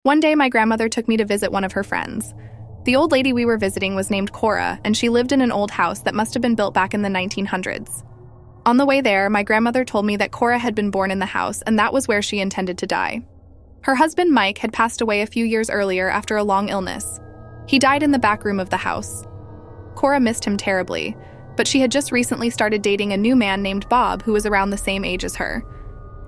One day, my grandmother took me to visit one of her friends. The old lady we were visiting was named Cora, and she lived in an old house that must have been built back in the 1900s. On the way there, my grandmother told me that Cora had been born in the house, and that was where she intended to die. Her husband, Mike, had passed away a few years earlier after a long illness. He died in the back room of the house. Cora missed him terribly, but she had just recently started dating a new man named Bob who was around the same age as her.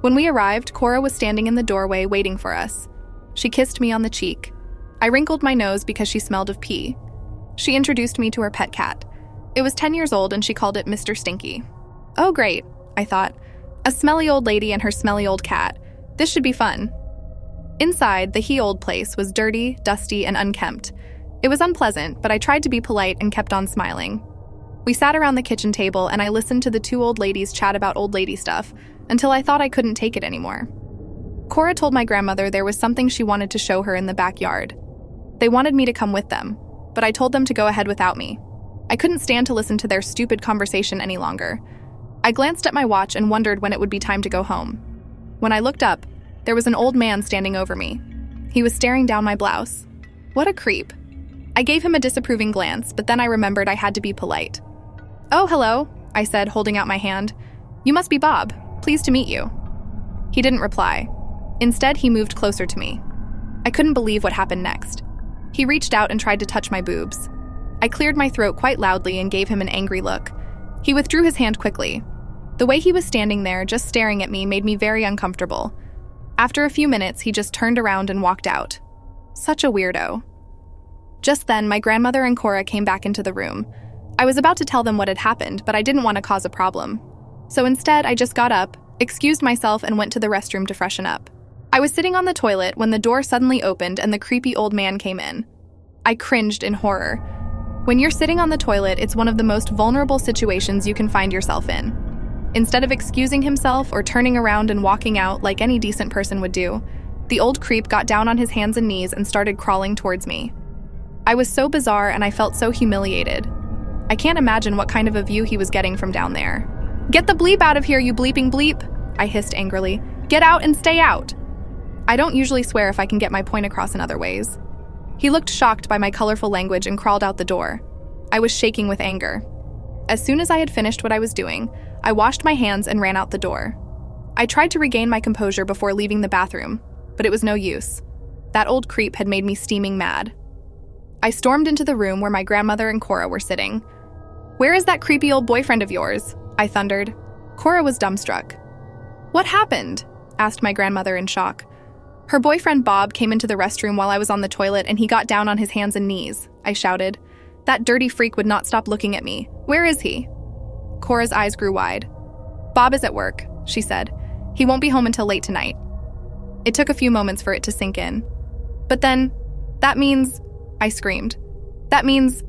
When we arrived, Cora was standing in the doorway waiting for us. She kissed me on the cheek. I wrinkled my nose because she smelled of pee. She introduced me to her pet cat. It was 10 years old and she called it Mr. Stinky. Oh great, I thought. A smelly old lady and her smelly old cat. This should be fun. Inside, the old place was dirty, dusty, and unkempt. It was unpleasant, but I tried to be polite and kept on smiling. We sat around the kitchen table and I listened to the two old ladies chat about old lady stuff until I thought I couldn't take it anymore. Cora told my grandmother there was something she wanted to show her in the backyard. They wanted me to come with them, but I told them to go ahead without me. I couldn't stand to listen to their stupid conversation any longer. I glanced at my watch and wondered when it would be time to go home. When I looked up, there was an old man standing over me. He was staring down my blouse. What a creep. I gave him a disapproving glance, but then I remembered I had to be polite. Oh, hello, I said, holding out my hand. You must be Bob. Pleased to meet you. He didn't reply. Instead, he moved closer to me. I couldn't believe what happened next. He reached out and tried to touch my boobs. I cleared my throat quite loudly and gave him an angry look. He withdrew his hand quickly. The way he was standing there, just staring at me, made me very uncomfortable. After a few minutes, he just turned around and walked out. Such a weirdo. Just then, my grandmother and Cora came back into the room. I was about to tell them what had happened, but I didn't want to cause a problem. So instead, I just got up, excused myself, and went to the restroom to freshen up. I was sitting on the toilet when the door suddenly opened and the creepy old man came in. I cringed in horror. When you're sitting on the toilet, it's one of the most vulnerable situations you can find yourself in. Instead of excusing himself or turning around and walking out like any decent person would do, the old creep got down on his hands and knees and started crawling towards me. I was so bizarre and I felt so humiliated. I can't imagine what kind of a view he was getting from down there. Get the bleep out of here, you bleeping bleep, I hissed angrily. Get out and stay out. I don't usually swear if I can get my point across in other ways. He looked shocked by my colorful language and crawled out the door. I was shaking with anger. As soon as I had finished what I was doing, I washed my hands and ran out the door. I tried to regain my composure before leaving the bathroom, but it was no use. That old creep had made me steaming mad. I stormed into the room where my grandmother and Cora were sitting. Where is that creepy old boyfriend of yours? I thundered. Cora was dumbstruck. What happened? Asked my grandmother in shock. Her boyfriend Bob came into the restroom while I was on the toilet and he got down on his hands and knees, I shouted. That dirty freak would not stop looking at me. Where is he? Cora's eyes grew wide. Bob is at work, she said. He won't be home until late tonight. It took a few moments for it to sink in. But then, that means, I screamed. That means,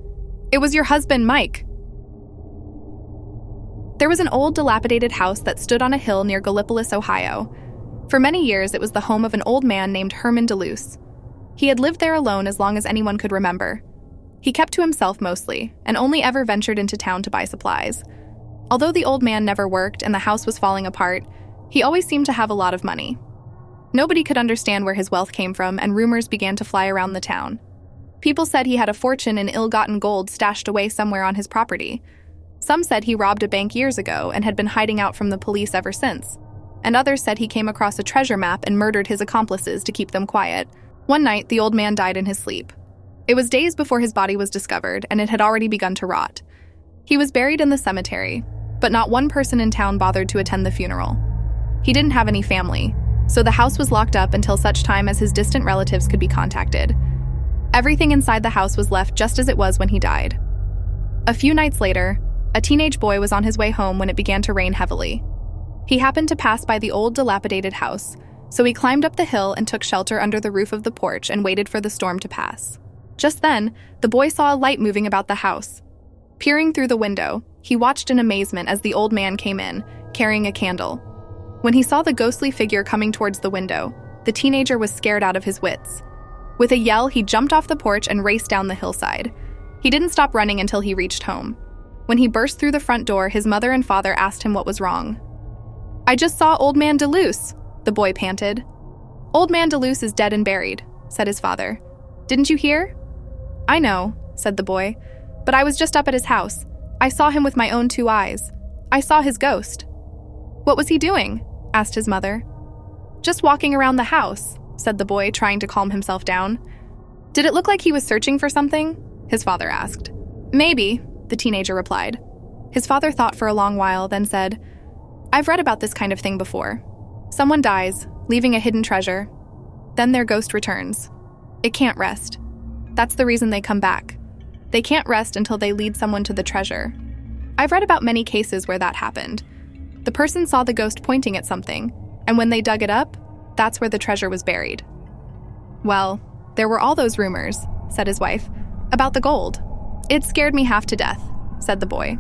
it was your husband, Mike. There was an old dilapidated house that stood on a hill near Gallipolis, Ohio. For many years, it was the home of an old man named Herman DeLuce. He had lived there alone as long as anyone could remember. He kept to himself mostly, and only ever ventured into town to buy supplies. Although the old man never worked and the house was falling apart, he always seemed to have a lot of money. Nobody could understand where his wealth came from, and rumors began to fly around the town. People said he had a fortune in ill-gotten gold stashed away somewhere on his property. Some said he robbed a bank years ago and had been hiding out from the police ever since. And others said he came across a treasure map and murdered his accomplices to keep them quiet. One night, the old man died in his sleep. It was days before his body was discovered, and it had already begun to rot. He was buried in the cemetery, but not one person in town bothered to attend the funeral. He didn't have any family, so the house was locked up until such time as his distant relatives could be contacted. Everything inside the house was left just as it was when he died. A few nights later, a teenage boy was on his way home when it began to rain heavily. He happened to pass by the old dilapidated house, so he climbed up the hill and took shelter under the roof of the porch and waited for the storm to pass. Just then, the boy saw a light moving about the house. Peering through the window, he watched in amazement as the old man came in, carrying a candle. When he saw the ghostly figure coming towards the window, the teenager was scared out of his wits. With a yell, he jumped off the porch and raced down the hillside. He didn't stop running until he reached home. When he burst through the front door, his mother and father asked him what was wrong. I just saw Old Man DeLuce, the boy panted. Old Man DeLuce is dead and buried, said his father. "Didn't you hear?" "I know," said the boy, "but I was just up at his house. I saw him with my own 2 eyes. I saw his ghost." "What was he doing?" asked his mother. "Just walking around the house," said the boy, trying to calm himself down. "Did it look like he was searching for something?" his father asked. "Maybe," the teenager replied. His father thought for a long while, then said, "I've read about this kind of thing before. Someone dies, leaving a hidden treasure. Then their ghost returns. It can't rest. That's the reason they come back. They can't rest until they lead someone to the treasure. I've read about many cases where that happened. The person saw the ghost pointing at something, and when they dug it up, that's where the treasure was buried." "Well, there were all those rumors," said his wife, "about the gold. It scared me half to death," said the boy.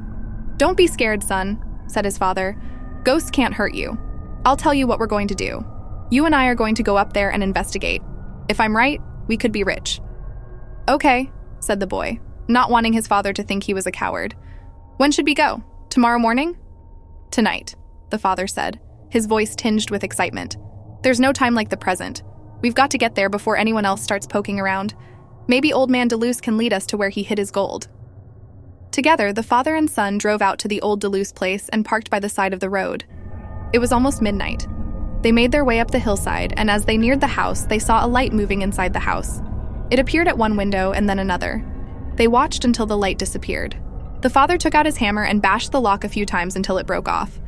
"Don't be scared, son," said his father. "Ghosts can't hurt you. I'll tell you what we're going to do. You and I are going to go up there and investigate. If I'm right, we could be rich." "Okay," said the boy, not wanting his father to think he was a coward. "When should we go? Tomorrow morning?" "Tonight," the father said, his voice tinged with excitement. "There's no time like the present. We've got to get there before anyone else starts poking around. Maybe old man Deleuze can lead us to where he hid his gold." Together, the father and son drove out to the old Deleuze place and parked by the side of the road. It was almost midnight. They made their way up the hillside, and as they neared the house, they saw a light moving inside the house. It appeared at one window and then another. They watched until the light disappeared. The father took out his hammer and bashed the lock a few times until it broke off.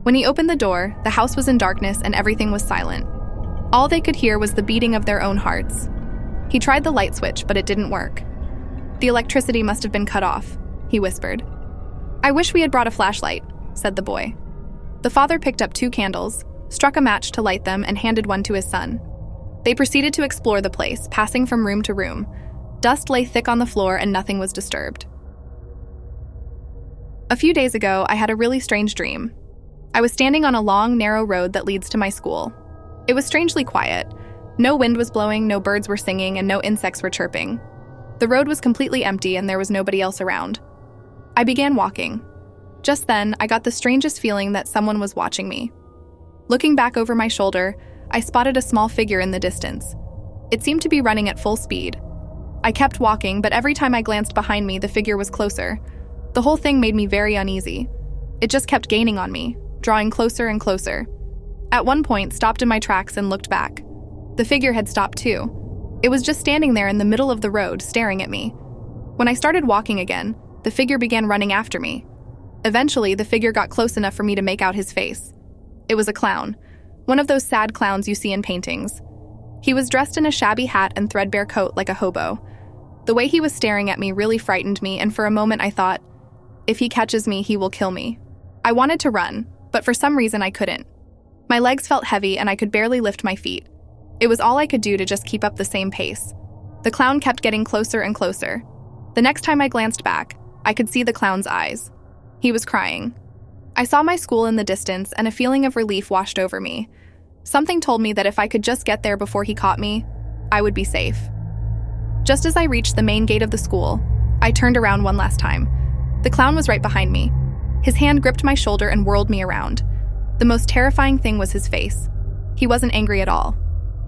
When he opened the door, the house was in darkness and everything was silent. All they could hear was the beating of their own hearts. He tried the light switch, but it didn't work. "The electricity must have been cut off," he whispered. "I wish we had brought a flashlight," said the boy. The father picked up 2 candles, struck a match to light them, and handed one to his son. They proceeded to explore the place, passing from room to room. Dust lay thick on the floor and nothing was disturbed. A few days ago, I had a really strange dream. I was standing on a long, narrow road that leads to my school. It was strangely quiet. No wind was blowing, no birds were singing, and no insects were chirping. The road was completely empty and there was nobody else around. I began walking. Just then, I got the strangest feeling that someone was watching me. Looking back over my shoulder, I spotted a small figure in the distance. It seemed to be running at full speed. I kept walking, but every time I glanced behind me, the figure was closer. The whole thing made me very uneasy. It just kept gaining on me, drawing closer and closer. At one point, stopped in my tracks and looked back. The figure had stopped too. It was just standing there in the middle of the road, staring at me. When I started walking again, the figure began running after me. Eventually, the figure got close enough for me to make out his face. It was a clown, one of those sad clowns you see in paintings. He was dressed in a shabby hat and threadbare coat like a hobo. The way he was staring at me really frightened me, and for a moment I thought, if he catches me, he will kill me. I wanted to run, but for some reason I couldn't. My legs felt heavy and I could barely lift my feet. It was all I could do to just keep up the same pace. The clown kept getting closer and closer. The next time I glanced back, I could see the clown's eyes. He was crying. I saw my school in the distance and a feeling of relief washed over me. Something told me that if I could just get there before he caught me, I would be safe. Just as I reached the main gate of the school, I turned around one last time. The clown was right behind me. His hand gripped my shoulder and whirled me around. The most terrifying thing was his face. He wasn't angry at all.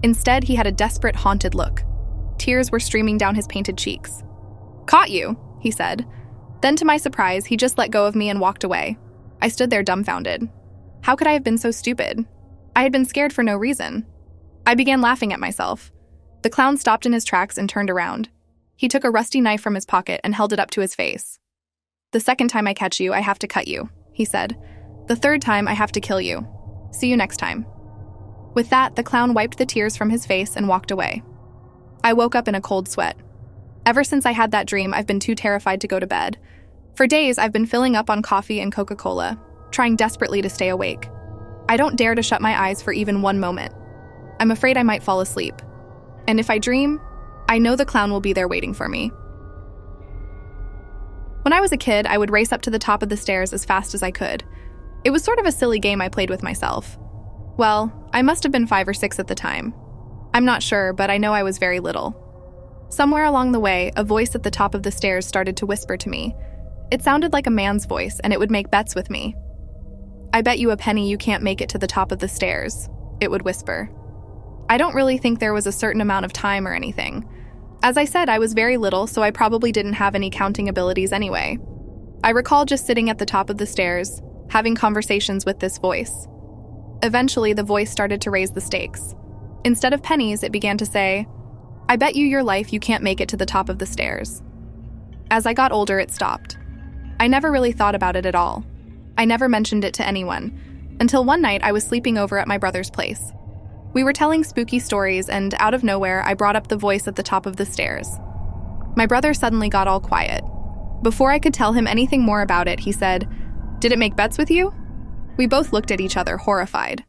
Instead, he had a desperate, haunted look. Tears were streaming down his painted cheeks. "Caught you," he said. Then, to my surprise, he just let go of me and walked away. I stood there dumbfounded. How could I have been so stupid? I had been scared for no reason. I began laughing at myself. The clown stopped in his tracks and turned around. He took a rusty knife from his pocket and held it up to his face. "The second time I catch you, I have to cut you," he said. "The third time, I have to kill you. See you next time." With that, the clown wiped the tears from his face and walked away. I woke up in a cold sweat. Ever since I had that dream, I've been too terrified to go to bed. For days, I've been filling up on coffee and Coca-Cola, trying desperately to stay awake. I don't dare to shut my eyes for even one moment. I'm afraid I might fall asleep. And if I dream, I know the clown will be there waiting for me. When I was a kid, I would race up to the top of the stairs as fast as I could. It was sort of a silly game I played with myself. Well, I must have been 5 or 6 at the time. I'm not sure, but I know I was very little. Somewhere along the way, a voice at the top of the stairs started to whisper to me. It sounded like a man's voice, and it would make bets with me. "I bet you a penny you can't make it to the top of the stairs," it would whisper. I don't really think there was a certain amount of time or anything. As I said, I was very little, so I probably didn't have any counting abilities anyway. I recall just sitting at the top of the stairs, having conversations with this voice. Eventually, the voice started to raise the stakes. Instead of pennies, it began to say, "I bet you your life you can't make it to the top of the stairs." As I got older, it stopped. I never really thought about it at all. I never mentioned it to anyone, until one night I was sleeping over at my brother's place. We were telling spooky stories, and out of nowhere, I brought up the voice at the top of the stairs. My brother suddenly got all quiet. Before I could tell him anything more about it, he said, "Did it make bets with you?" We both looked at each other, horrified.